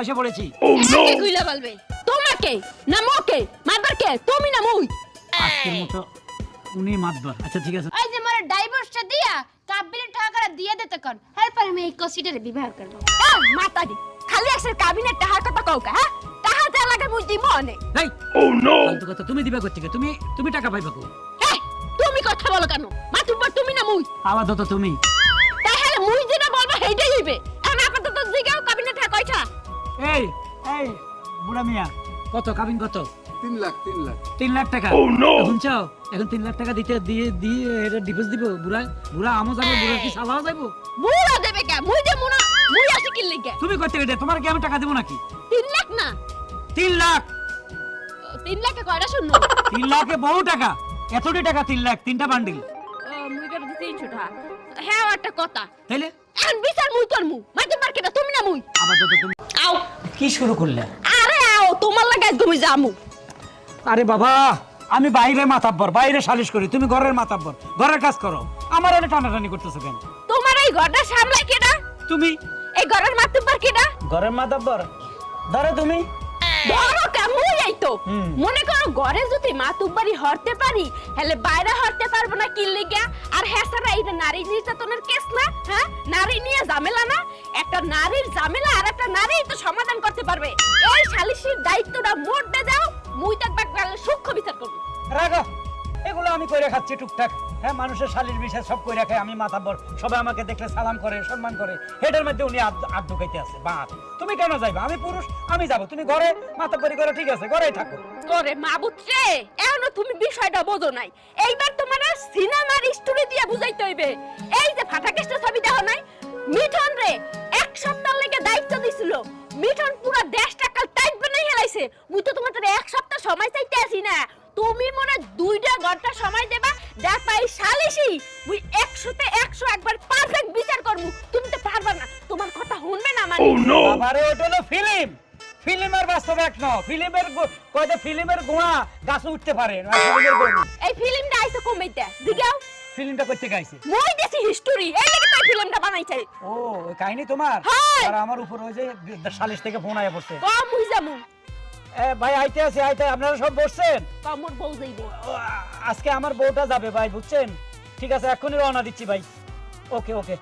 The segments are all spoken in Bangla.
এসে পড়েছি। কে কইলা বলবে তোমাকে না মোকে মারবার কে তুমি না মুই আজকের মতো উনি মাতবার। আচ্ছা ঠিক আছে। এই যে মোর ডাইভোর্সটা দিয়া কাবিনের টাকাটা দিয়ে দিতে কোন এরপর আমি এই কসিটারে বিবাহ করব। মাতারি খালি একসের কাবিনের টাকার কথা কওকা হ্যাঁ টাকা যা লাগে মুই দিব অনে এই ফালতু কথা তুমি দিবা করতে তুমি তুমি টাকা পাইবা কো? এই তুমি কথা বলো কেন মাতুব্বার তুমি না মুই আপাতত তুমি। তাহলে মুই যেটা বলবো সেইটাই হইবে এখন আপাতত জিগাও কাবিনের টাকা কয়টা এই এই বুড়া মিয়া কত কাবিন কত? 3 লাখ 3 লাখ টাকা। এখন চাও এখন 3 লাখ টাকা দিতে দিয়ে দিয়ে এটা ডিপোজিট দিব। বুড়া বুড়া আমও যাবে, বুড়া কি সালাও যাইবো? বুড়া দেবে কে মুই যে মুনা মুই আসি কি লিগে তুমি করতে গেলে তোমার কি আমি টাকা দেবো নাকি? 3 লাখ না 3 লাখ 3 লাখে কয়টা শুননো 3 লাখে বহু টাকা। এতটি টাকা 3 লাখ, 3টা বান্ডিল। মুই করে দিতে ইচ্ছুটা হ্যাঁ একটা কথা তাইলে এখন বিচার মুই করমু মাতুব্বার কেটা তুমি না মুই আপাতত তুমি আও কি শুরু করলে? আরে আও তোমার লাগে তুমি জামু আরে বাবা আমি বাইরে মাতাব্বর, বাইরে সালিশ করি, তুমি ঘরের মাতাব্বর, ঘরের কাজ করো। আমার এনে টানাটানি করতেছো কেন? তোমার এই ঘরটা সামলাই কেডা তুমি এই ঘরের মাতুব্বার কেডা ঘরের মাতাব্বর ধরো তুমি। ধরো কেমন এই তো হুম। মনে করো ঘরে যদি মাতুব্বারি হরতে পারি হেলে বাইরে হরতে পারবো না কি লিগা আর হ্যাঁ এটা নারী নির্যাতনের কেস না হ্যাঁ নারী নিয়ে ঝামেলা না একটা নারীর ঝামেলা আর একটা নারী তো সমাধান করতে পারবে এই সালিশির দায়িত্বটা মোড়তে যাও মুই তো একবার সূক্ষ্ম বিচার করব রাখো এগুলো আমি কইরা খাচ্ছি টুকটাক। হ্যাঁ মানুষের শালীর বিষয় সব কইরা খায়, আমি মাতাব্বর, সবাই আমাকে দেখলে সালাম করে সম্মান করে, হেডের মধ্যে উনি আদ ঢুকাইতে আছে। বাদ তুমি কেন যাইবা? আমি পুরুষ আমি যাব, তুমি ঘরে মাতাব্বরি করে ঠিক আছে, ঘরেই থাকো। ওরে মাবুত রে এখনো তুমি বিষয়টা বোঝো নাই এইবার তোমার সিনেমার স্টোরি দিয়ে বুঝাইতে হইবে এই যে ফাটাকেশটা ছবি দেখো নাই মিঠন রে এক সপ্তাহ লেগে দায়িত্ব দিছিল মিঠন পুরো দেশটা কাল টাইট বানাই হেলাইছে মুই তো তোমাদের এক সপ্তাহ সময় চাইতে আসি না তুমি মনে 2টা ঘন্টা সময় দেবা দেখ পাই সালিশি মুই 100 তে 100 একবার পারফেক্ট বিচার করমু তুমি তো পারবা না তোমার কথা শুনবে না মানে বাবারে ওটা হলো ফিল্ম, ফিল্মের বাস্তব এক ন। ফিল্মের কয়টা ফিল্মের গোয়া গাছে উঠতে পারে না, ফিল্মের গরু। এই ফিল্মটা আইছে কমেইতে দিগাও ফিল্মটা করতে গাইছে মই দেশি হিস্টোরি এই লাগি তাই ফিল্মটা বানাইছে ও ওই কাহিনী তোমার। হ্যাঁ। আর আমার উপর ওই যে সালিশ থেকে ফোন আয়া পড়ছে। কম মুই যামু ভাই আইতে আছে আইতে, আপনারা সব বসছেন? কমর বউ যাইবে ও, আজকে আমার বউটা যাবে ভাই, বুঝছেন? ঠিক আছে এখনই রওনা দিচ্ছি ভাই। ওকে ওকে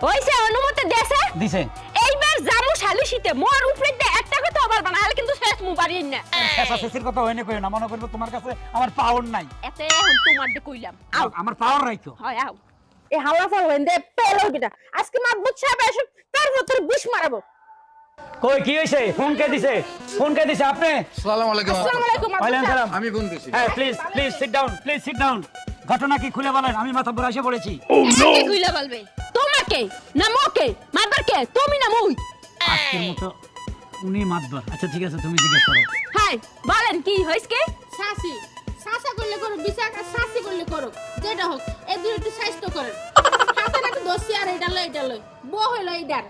হইছে অনুমতি দেছে দিছে। এইবার জামু সালিশিতে মোর উপরে দে একটা কথা আবার বানা হলে কিন্তু শেষ মু বাড়ি না শেষা শেষের কথা হয়নি কই না, মনে করবো তোমার কাছে আমার পাওয়ার নাই। এতে এখন তোমার দে কইলাম আও আমার পাওয়ার নাই তো। হয় আও এ হাওয়া ফাও এন্ডে পেল হইবে না আজকে মাতবুত সাহেব এসে তার ভিতর বিষ মারাবো কই কি হইছে? ফোন কে দিছে? ফোন কে দিছে আপনি? আসসালামু আলাইকুম। আসসালামু আলাইকুম ওয়ালাইকুম সালাম। আমি ফোন দিছি। হ্যাঁ please please sit down, please sit down. ঘটনা কি খুলে বলেন, আমি মাথাব্বর এসে পড়েছি। কে কইলা বলবে তোমাকে না মোকে মারবার কে তুমি না মুই আজকের মতো উনি মাতবার। আচ্ছা ঠিক আছে তুমি জিজ্ঞেস করো। হাই বলেন কি হইছে শাসি শাসা করলে করো বিচার আর শাসি করলে করো যেটা হোক এই দুটো একটু স্বাস্থ্য করেন হাতে নাকি দোষী আর এটা লই বউ হইলো এইটার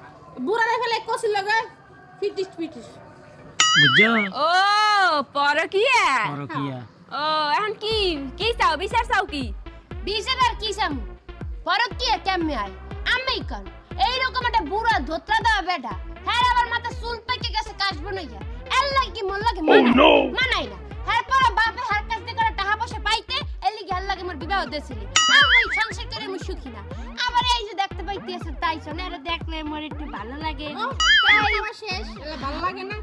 বুড়ারে ফেলে কষি লগা ফিটিস ফিটিস বুঝছো? ও পরকিয়া পরকিয়া। ও এখন কি কি চাও বিচার চাও কি বিচার আর কি সাম ফরক কি কেমনে আয় আমি কর এইরকম একটা বুড়া ধোত্রা দেওয়া বেটা হ্যাঁ আবার মাথা চুল পেকে গেছে কাশবো নইয়া এর লাগি মন লাগে মানাই না হ্যাঁ পরে বাপে হার কাছ দিয়ে করে টাকা পয়সা পাইতে এর লাগি হার লাগে মোর বিবাহ দেছিলি আর ওই সংসার করে আমি সুখী না আবার এই যে দেখতে পাইতে আছে তাই শোনে এটা দেখলে মোর একটু ভালো লাগে তাই আমার শেষ এটা ভালো লাগে না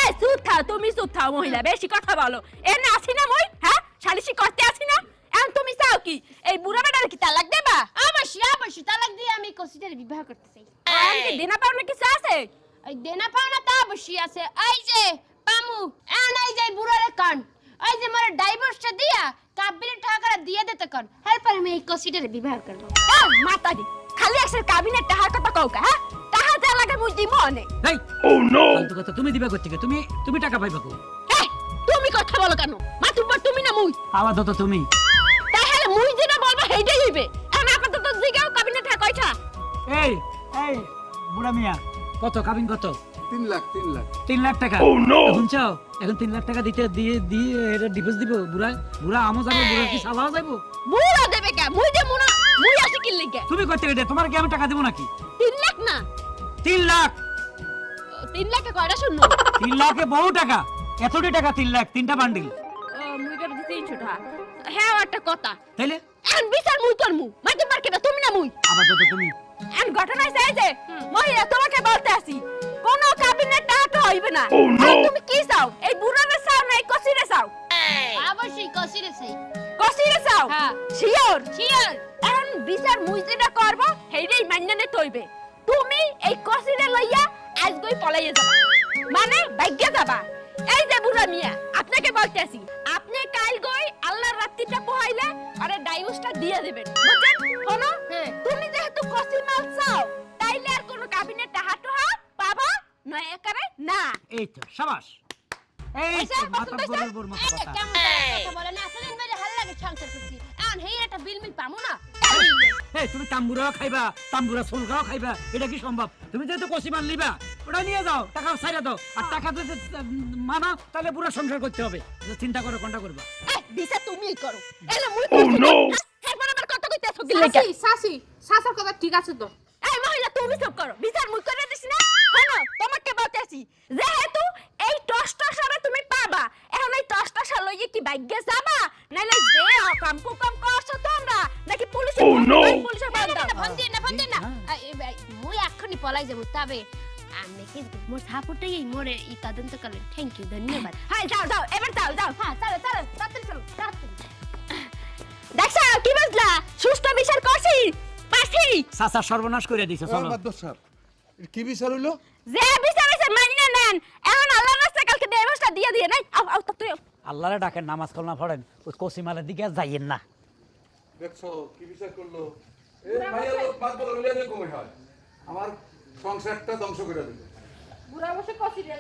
এ চুপ থাও তুমি চুপ থাও মহিলা বেশি কথা বলো এনে আসি না মই হ্যাঁ সালিশি করতে আসি না এখন তুমি চাও কি এই বুড়া বেটার কি তালাক দেবা অবশ্যই তালাক দিয়ে আমি কসিটার বিবাহ করতে চাই এখন কি দেনা পাওনা কিছু আছে ওই দেনা পাওনা তা অবশ্যই আছে এই যে পামু এন এই যে বুড়ারে কান এই যে মোর ডাইভোর্সটা দিয়া কাবিনের টাকাটা দিয়ে দিতে কোন এরপর আমি এই কসিটারে বিবাহ করব মাতারি খালি একসের কাবিনের টাকার কথা কওকা হ্যাঁ টাকা যা লাগে মুই দিমু অনে এই ফালতু কথা তুমি দিবা করতে তুমি তুমি টাকা পাইবা কো? এই তুমি কথা বলো কেন মাতুব্বার তুমি না মুই আপাতত তুমি। তাহলে মুই যেটা বলবো সেইটাই হইবে এখন আপাতত জিগাও কাবিনের টাকা কয়টা এই এই বুড়া মিয়া কত কাবিন কত? 3 লাখ 3 লাখ টাকা। এখন চাও এখন 3 লাখ টাকা দিতে দিয়ে দিয়ে এটা ডিপোজিট দিব। বুড়া বুড়া আমও যাবে, বুড়া কি সালাও যাইবো? বুড়া দেবে কে মুই যে মুনা মুই আসি কি লিগে তুমি করতে গেলে তোমার কি আমি টাকা দেবো নাকি? 3 লাখ না 3 লাখ 3 লাখে কয়টা শূন্য 3 লাখে বহু টাকা, এতটি টাকা 3 লাখ, 3টা বান্ডিল। মুই করে দিছি 300 টাকা। হ্যাঁ একটা কথা, তাইলে এখন বিচার মুই করমু, মাইতে মার্কেটে তুমি না মুই। আবার তো তুমি এখন ঘটনা চাই যে মহিলা তোমাকে বলতে আসি কোন ক্যাবিনেট টাকা হইবে না। আর তুমি কি চাও, এই বুড়ারে চাও না এই কচিরে চাও? অবশ্যই কষিরে সেই কচিরে চাও? হ্যাঁ। Sure sure. এখন বিচার মুই যেটা করব হেইটাই মাইন্না নে তইবে। তুমি এই কচিরে লইয়া আজগই পলাইয়া যাবা, মানে ভাগ্যে যাবা। এই যে বুড়া মিয়া, আপনাকে বলতে আসি, আপনি কাল গই আল্লাহর রাত্রিটা পোহাইলে আরে ডাইভোর্সটা দিয়ে দিবেন, বুঝছেন? শোনো, হ্যাঁ। তুমি যেহেতু কচি মাল চাও তাইলে আর কোনো ক্যাবিনেট টাহা পাবা নয় একারে না। এই তো সাবাস, এই আচ্ছা, তো মাথা পছন্দ বড় বড় মতো এই যে কথা। কেমন কথা বলে না, এতদিন ধরে ভালো লাগে সংসার করছি, এখন হেই একটা বিল পামু না। এই তুমি তাম্বুরাও খাইবা, তাম্বুরা সোলগাও খাইবা, এটা কি সম্ভব? তুমি যেহেতু কষিমান লিবা, ওটা নিয়ে যাও, টাকা ছাইরা দাও। আর টাকা যদি মানা তাহলে পুরো সংসার করতে হবে। যে চিন্তা করো কোনটা করবা। এই বিচার তুমিই করো, এলা মুই করছি না। এরপর আবার কত কইতেছো কি লেখা? সাসি সাসার কথা ঠিক আছে তো। এই মহিলা তুমি সব করো, বিচার মুই করে দিছি না। শোনো, তোমাকে বলতেছি যেহেতু এই টসটসারে তুমি পাবা, এখন এই টসটসা লইয়ে কি ভাগ্যে যাবা নাইলে যে কাম কুকাম করছো তোমরা নাকি পুলিশে পুলিশে না, বন্ধ না, না, ফোন দিয়ে না, ফোন দিয়ে না। হ্যাঁ। মুই এক্ষুনি পলাই যাবো, তবে আমি কিন্তু মোর সাপোর্টেই মোরে এই তদন্ত করলে থ্যাংক ইউ, ধন্যবাদ। হ্যাঁ যাও যাও, এবার যাও যাও। হ্যাঁ চলো চলো, তাড়াতাড়ি চলো, তাড়াতাড়ি। দেখছো কি বুঝলা, সুস্থ বিচার করছি পাছি। চাচা সর্বনাশ করে দিছে, চলো। স্যার কি বিচার হইলো? যে বিচার হইছে মাইনা নেন, এখন আল্লাহর রাস্তায় কালকে দেবসটা দিয়ে দিয়ে নাই। আও আও তুই আল্লাহরে ডাকেন, নামাজ কালাম পড়েন, ওই কসিমালের দিকে আর যাইয়েন না। দেখছো কি বিচার করলো? এই মাইয়া লোক বাদ বদল হইলে কমে হয়, আমার সংসারটা ধ্বংস করে দিল। বুড়া বসে কষি দিয়ে